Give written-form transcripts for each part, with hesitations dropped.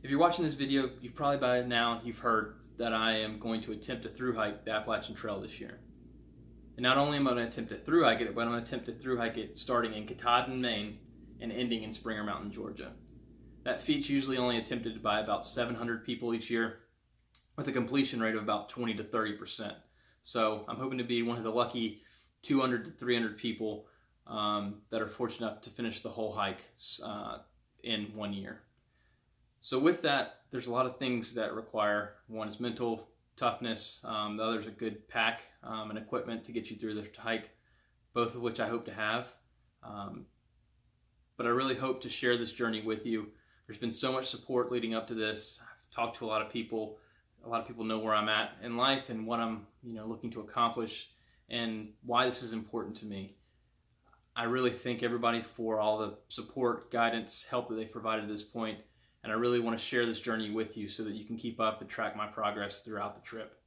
If you're watching this video, you've probably by now heard that I am going to attempt a through hike the Appalachian Trail this year. And not only am I going to attempt to through hike it, but I'm going to attempt to through hike it starting in Katahdin, Maine, and ending in Springer Mountain, Georgia. That feat's usually only attempted by about 700 people each year, with a completion rate of about 20 to 30%. So I'm hoping to be one of the lucky 200 to 300 people that are fortunate enough to finish the whole hike in 1 year. So with that, there's a lot of things that require. One is mental toughness, the other is a good pack and equipment to get you through the hike, both of which I hope to have. But I really hope to share this journey with you. There's been so much support leading up to this. I've talked to a lot of people. A lot of people know where I'm at in life and what I'm looking to accomplish and why this is important to me. I really thank everybody for all the support, guidance, help that they've provided at this point. And I really want to share this journey with you so that you can keep up and track my progress throughout the trip.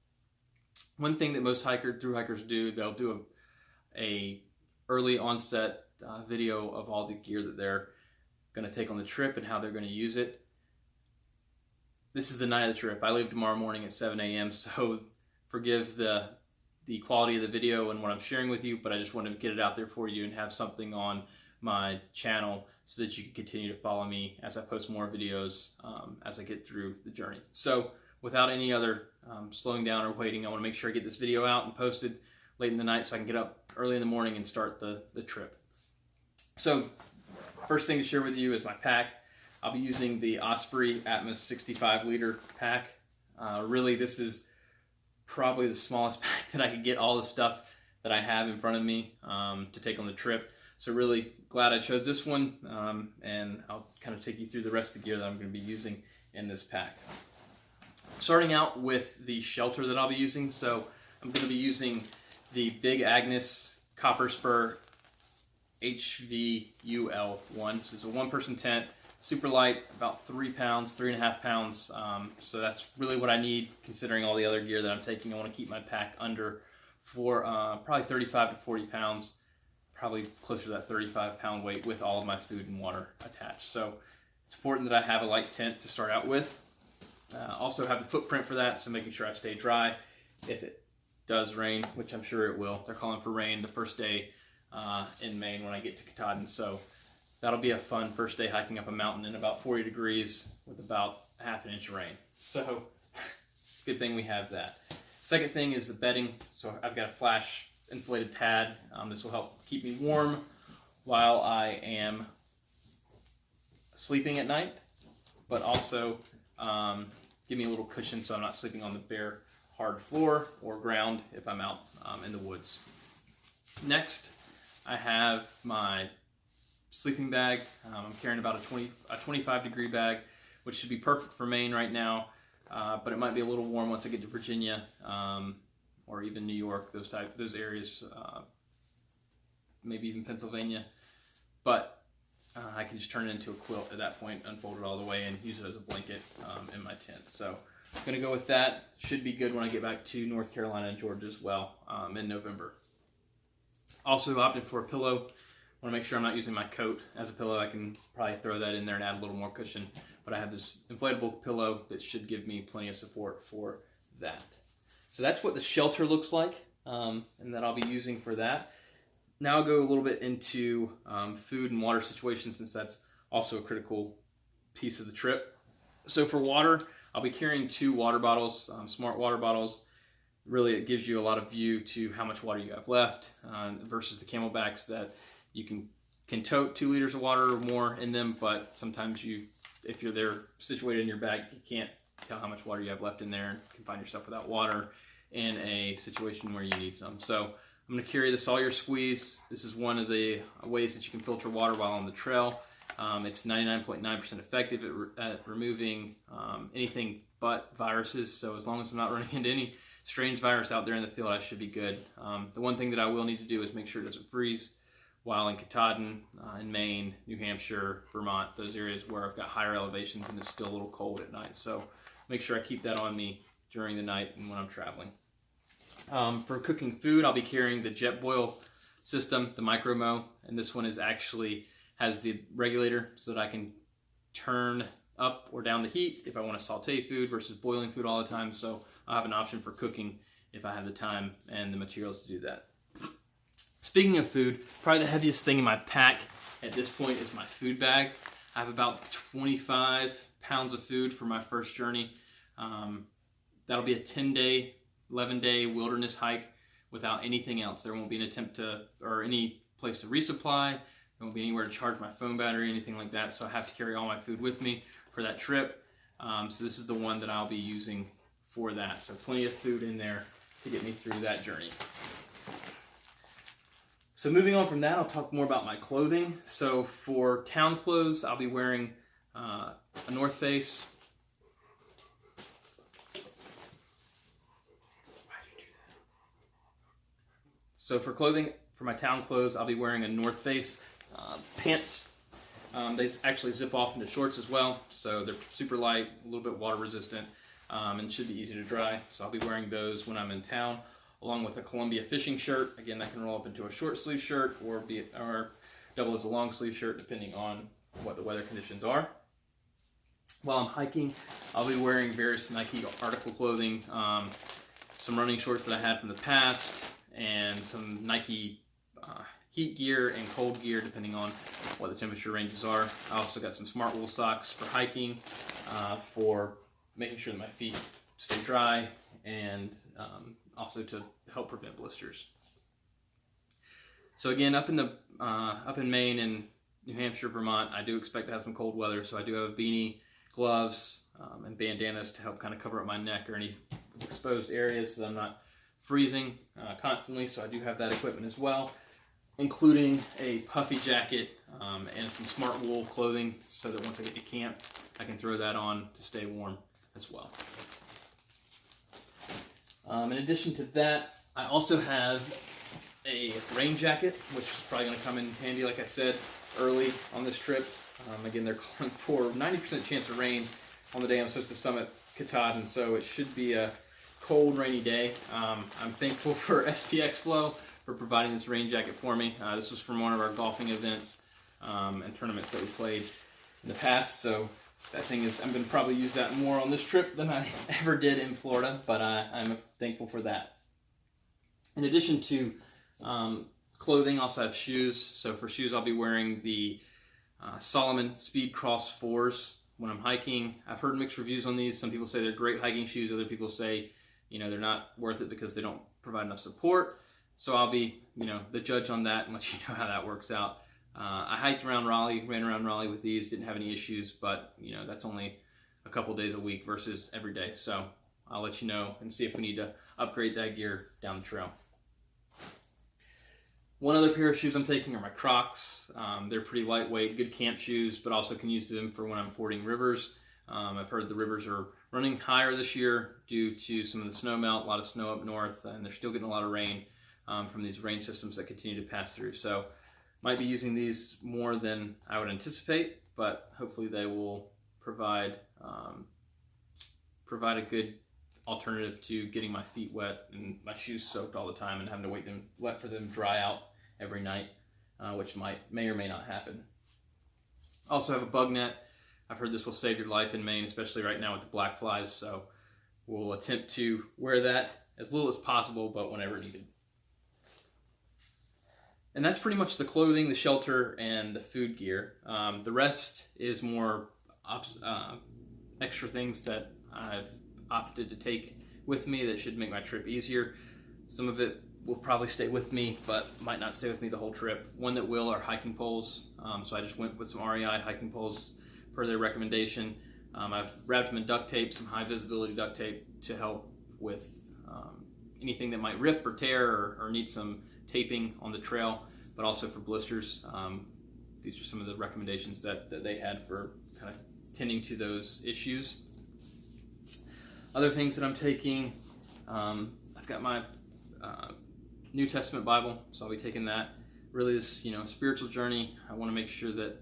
One thing that most through hikers do, they'll do a early onset video of all the gear that they're going to take on the trip and how they're going to use it. This is the night of the trip. I leave tomorrow morning at 7 a.m. so forgive the quality of the video and what I'm sharing with you, but I just wanted to get it out there for you and have something on my channel so that you can continue to follow me as I post more videos as I get through the journey. So without any other slowing down or waiting, I want to make sure I get this video out and posted late in the night so I can get up early in the morning and start the trip. So first thing to share with you is my pack. I'll be using the Osprey Atmos 65 liter pack. Really, this is probably the smallest pack that I could get all the stuff that I have in front of me to take on the trip. So really glad I chose this one, and I'll kind of take you through the rest of the gear that I'm going to be using in this pack. Starting out with the shelter that I'll be using. So I'm going to be using the Big Agnes Copper Spur HVUL1. This is a one-person tent, super light, about 3 pounds, 3.5 pounds. So that's really what I need considering all the other gear that I'm taking. I want to keep my pack under for probably 35 to 40 pounds. Probably closer to that 35-pound weight with all of my food and water attached. So it's important that I have a light tent to start out with. Also have the footprint for that, so making sure I stay dry if it does rain, which I'm sure it will. They're calling for rain the first day in Maine when I get to Katahdin, so that'll be a fun first day hiking up a mountain in about 40 degrees with about ½ an inch of rain. So good thing we have that. Second thing is the bedding. So I've got a flash insulated pad. This will help keep me warm while I am sleeping at night, but also give me a little cushion so I'm not sleeping on the bare hard floor or ground if I'm out in the woods. Next, I have my sleeping bag. I'm carrying about a 25 degree bag, which should be perfect for Maine right now, but it might be a little warm once I get to Virginia. Or even New York, those areas, maybe even Pennsylvania. But I can just turn it into a quilt at that point, unfold it all the way, and use it as a blanket in my tent. So I'm going to go with that. Should be good when I get back to North Carolina and Georgia as well in November. Also opted for a pillow. I want to make sure I'm not using my coat as a pillow. I can probably throw that in there and add a little more cushion. But I have this inflatable pillow that should give me plenty of support for that. So that's what the shelter looks like, and that I'll be using for that. Now I'll go a little bit into food and water situations, since that's also a critical piece of the trip. So for water, I'll be carrying 2 water bottles, smart water bottles. Really, it gives you a lot of view to how much water you have left versus the Camelbacks that you can tote 2 liters of water or more in them, but sometimes if you're there situated in your bag, you can't tell how much water you have left in there and can find yourself without water in a situation where you need some. So I'm going to carry the Sawyer Squeeze. This is one of the ways that you can filter water while on the trail. It's 99.9% effective at removing anything but viruses. So as long as I'm not running into any strange virus out there in the field, I should be good. The one thing that I will need to do is make sure it doesn't freeze while in Katahdin, in Maine, New Hampshire, Vermont, those areas where I've got higher elevations and it's still a little cold at night. So make sure I keep that on me during the night and when I'm traveling. For cooking food, I'll be carrying the Jet Boil system, the Micro-Mo, and this one has the regulator so that I can turn up or down the heat if I want to saute food versus boiling food all the time. So I'll have an option for cooking if I have the time and the materials to do that. Speaking of food, probably the heaviest thing in my pack at this point is my food bag. I have about 25 pounds of food for my first journey. That'll be a 10-day, 11-day wilderness hike without anything else. There won't be an attempt to, or any place to resupply. There won't be anywhere to charge my phone battery, anything like that. So I have to carry all my food with me for that trip. So this is the one that I'll be using for that. So plenty of food in there to get me through that journey. So moving on from that, I'll talk more about my clothing. So for town clothes, I'll be wearing a North Face. So for clothing, for my town clothes, I'll be wearing a North Face pants. They actually zip off into shorts as well, so they're super light, a little bit water resistant, and should be easy to dry. So I'll be wearing those when I'm in town, along with a Columbia fishing shirt. Again, that can roll up into a short sleeve shirt or double as a long sleeve shirt, depending on what the weather conditions are. While I'm hiking, I'll be wearing various Nike article clothing, some running shorts that I had from the past, and some Nike heat gear and cold gear, depending on what the temperature ranges are. I also got some smart wool socks for hiking, for making sure that my feet stay dry, and also to help prevent blisters. So again, up in Maine and New Hampshire, Vermont, I do expect to have some cold weather, so I do have a beanie, gloves, and bandanas to help kind of cover up my neck or any exposed areas so that I'm not freezing constantly. So I do have that equipment as well, including a puffy jacket and some smart wool clothing so that once I get to camp, I can throw that on to stay warm as well. In addition to that, I also have a rain jacket, which is probably going to come in handy, like I said, early on this trip. Again, they're calling for 90% chance of rain on the day I'm supposed to summit Katahdin, so it should be a cold, rainy day. I'm thankful for SPX Flow for providing this rain jacket for me. This was from one of our golfing events and tournaments that we played in the past, so that thing is, I'm going to probably use that more on this trip than I ever did in Florida, but I'm thankful for that. In addition to clothing, I also have shoes. So for shoes, I'll be wearing the Salomon Speed Cross 4s when I'm hiking. I've heard mixed reviews on these. Some people say they're great hiking shoes. Other people say, they're not worth it because they don't provide enough support. So I'll be, the judge on that and let you know how that works out. I hiked around Raleigh, ran around Raleigh with these, didn't have any issues, but that's only a couple days a week versus every day. So I'll let you know and see if we need to upgrade that gear down the trail. One other pair of shoes I'm taking are my Crocs. They're pretty lightweight, good camp shoes, but also can use them for when I'm fording rivers. I've heard the rivers are running higher this year due to some of the snow melt, a lot of snow up north, and they're still getting a lot of rain from these rain systems that continue to pass through. So might be using these more than I would anticipate, but hopefully they will provide a good alternative to getting my feet wet and my shoes soaked all the time and having to wait for them to dry out every night, which may or may not happen. Also have a bug net. I've heard this will save your life in Maine, especially right now with the black flies, so we'll attempt to wear that as little as possible, but whenever needed. And that's pretty much the clothing, the shelter, and the food gear. The rest is more extra things that I've opted to take with me that should make my trip easier. Some of it will probably stay with me, but might not stay with me the whole trip. One that will are hiking poles. So I just went with some REI hiking poles per their recommendation. I've wrapped them in duct tape, some high visibility duct tape to help with anything that might rip or tear or need some taping on the trail, but also for blisters. These are some of the recommendations that they had for kind of tending to those issues. Other things that I'm taking, I've got my New Testament Bible, so I'll be taking that. Really this, spiritual journey, I want to make sure that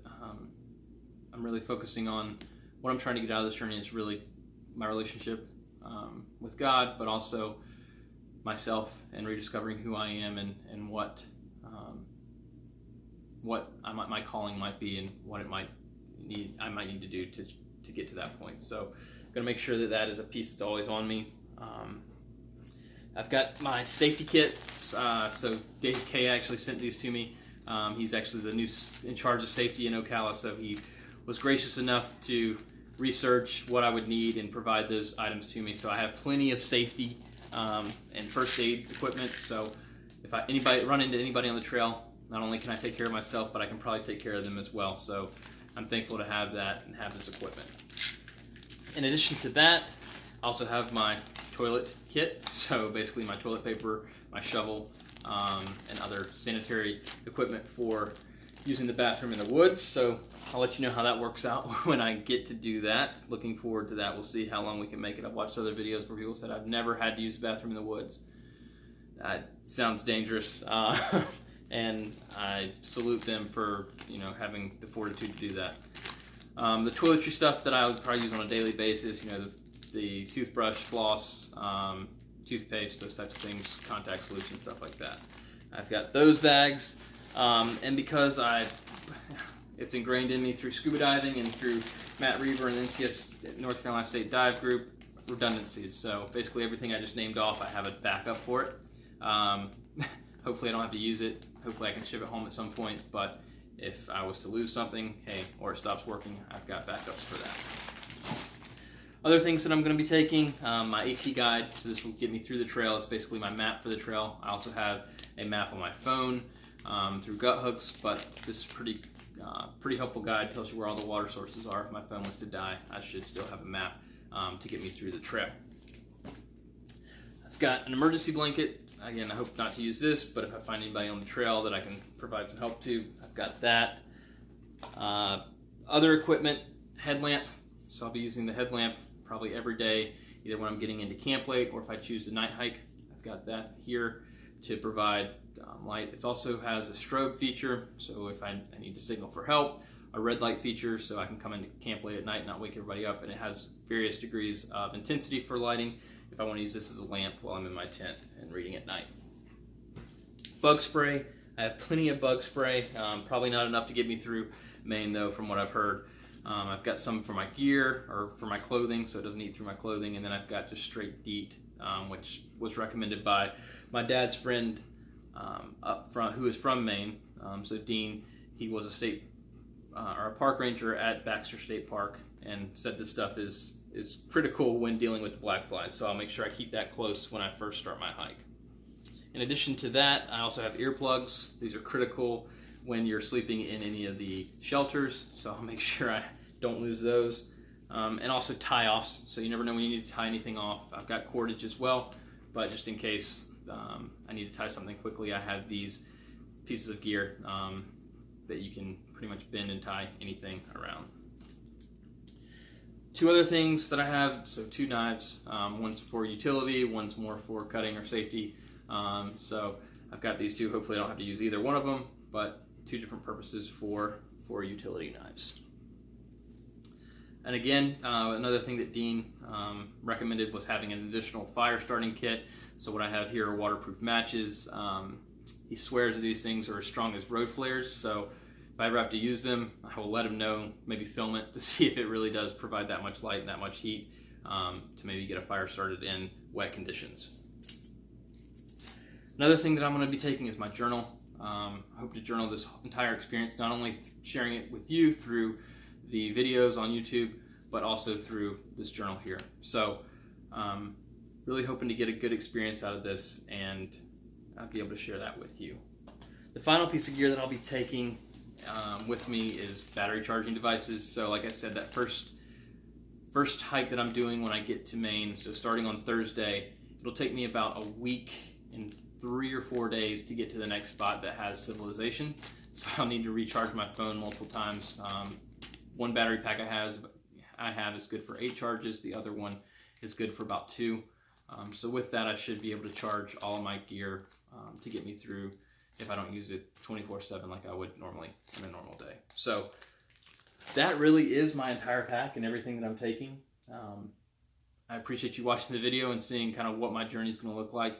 I'm really focusing on what I'm trying to get out of this journey is really my relationship with God, but also myself and rediscovering who I am and what my calling might be and what I might need to do to to get to that point. So I'm gonna make sure that that is a piece that's always on me. I've got my safety kits. So Dave K actually sent these to me. He's actually the new in charge of safety in Ocala, so he was gracious enough to research what I would need and provide those items to me. So I have plenty of safety and first aid equipment. So if I run into anybody on the trail, not only can I take care of myself, but I can probably take care of them as well. So I'm thankful to have that and have this equipment. In addition to that, I also have my toilet kit. So basically my toilet paper, my shovel, and other sanitary equipment for using the bathroom in the woods. So I'll let you know how that works out when I get to do that. Looking forward to that. We'll see how long we can make it. I've watched other videos where people said I've never had to use the bathroom in the woods. That sounds dangerous, and I salute them for having the fortitude to do that. The toiletry stuff that I would probably use on a daily basis, the toothbrush, floss, toothpaste, those types of things, contact solution, stuff like that. I've got those bags, and because it's ingrained in me through scuba diving and through Matt Reaver and NCS North Carolina State Dive Group, redundancies. So basically everything I just named off, I have a backup for it. Hopefully I don't have to use it. Hopefully I can ship it home at some point, but if I was to lose something, hey, or it stops working, I've got backups for that. Other things that I'm going to be taking, my AT guide, so this will get me through the trail. It's basically my map for the trail. I also have a map on my phone through gut hooks, but this is pretty helpful guide. Tells you where all the water sources are. If my phone was to die, I should still have a map to get me through the trail. I've got an emergency blanket. Again, I hope not to use this, but if I find anybody on the trail that I can provide some help to, I've got that. Other equipment, headlamp. So I'll be using the headlamp probably every day, either when I'm getting into camp late or if I choose to night hike. I've got that here to provide light. It also has a strobe feature, so if I need to signal for help, a red light feature, so I can come into camp late at night and not wake everybody up, and it has various degrees of intensity for lighting if I want to use this as a lamp while I'm in my tent and reading at night. Bug spray. I have plenty of bug spray, probably not enough to get me through Maine though, from what I've heard. I've got some for my gear or for my clothing, so it doesn't eat through my clothing, and then I've got just straight DEET, which was recommended by my dad's friend up front, who is from Maine. So Dean, he was a park ranger at Baxter State Park, and said this stuff is critical when dealing with the black flies. So I'll make sure I keep that close when I first start my hike. In addition to that, I also have earplugs. These are critical when you're sleeping in any of the shelters, so I'll make sure I don't lose those. And also tie-offs, so you never know when you need to tie anything off. I've got cordage as well, but just in case I need to tie something quickly, I have these pieces of gear that you can pretty much bend and tie anything around. Two other things that I have, so 2 knives. One's for utility, one's more for cutting or safety. So I've got these two. Hopefully I don't have to use either one of them, but 2 different purposes for utility knives. And again, another thing that Dean recommended was having an additional fire starting kit. So what I have here are waterproof matches. He swears these things are as strong as road flares, so if I ever have to use them, I will let him know, maybe film it to see if it really does provide that much light and that much heat to maybe get a fire started in wet conditions. Another thing that I'm going to be taking is my journal. I hope to journal this entire experience, not only sharing it with you through the videos on YouTube, but also through this journal here. So really hoping to get a good experience out of this, and I'll be able to share that with you. The final piece of gear that I'll be taking with me is battery charging devices. So like I said, that first hike that I'm doing when I get to Maine, so starting on Thursday, it'll take me about a week and 3 or 4 days to get to the next spot that has civilization. So I'll need to recharge my phone multiple times. One battery pack I have is good for 8 charges. The other one is good for about 2. So with that, I should be able to charge all of my gear to get me through if I don't use it 24/7 like I would normally in a normal day. So that really is my entire pack and everything that I'm taking. I appreciate you watching the video and seeing kind of what my journey is going to look like.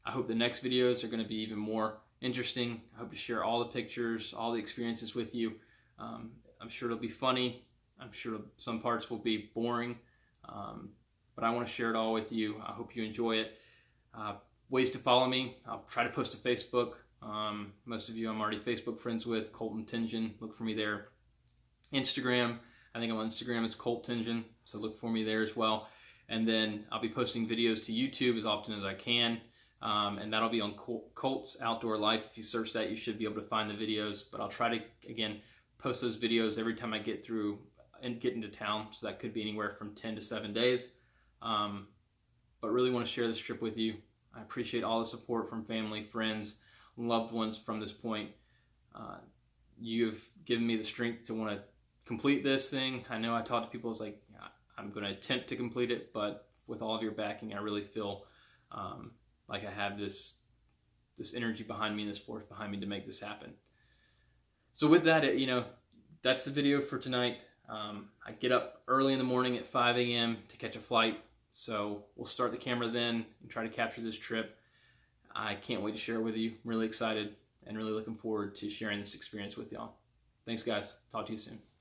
I hope the next videos are going to be even more interesting. I hope to share all the pictures, all the experiences with you. I'm sure it'll be funny, I'm sure some parts will be boring, but I want to share it all with you. I hope you enjoy it. Ways to follow me: I'll try to post to Facebook. Most of you I'm already Facebook friends with. Colt and Tingen, look for me there. Instagram, I think I'm on Instagram as Colt Tingen, so look for me there as well. And then I'll be posting videos to YouTube as often as I can, and that'll be on Colt's Outdoor Life. If you search that, you should be able to find the videos, but I'll try to, again, post those videos every time I get through and get into town, so that could be anywhere from 10 to 7 days. But really want to share this trip with you. I appreciate all the support from family, friends, loved ones from this point. You've given me the strength to want to complete this thing. I know I talk to people, it's like, I'm going to attempt to complete it, but with all of your backing, I really feel like I have this energy behind me and this force behind me to make this happen. So with that, that's the video for tonight. I get up early in the morning at 5 a.m. to catch a flight, so we'll start the camera then and try to capture this trip. I can't wait to share it with you. I'm really excited and really looking forward to sharing this experience with y'all. Thanks, guys. Talk to you soon.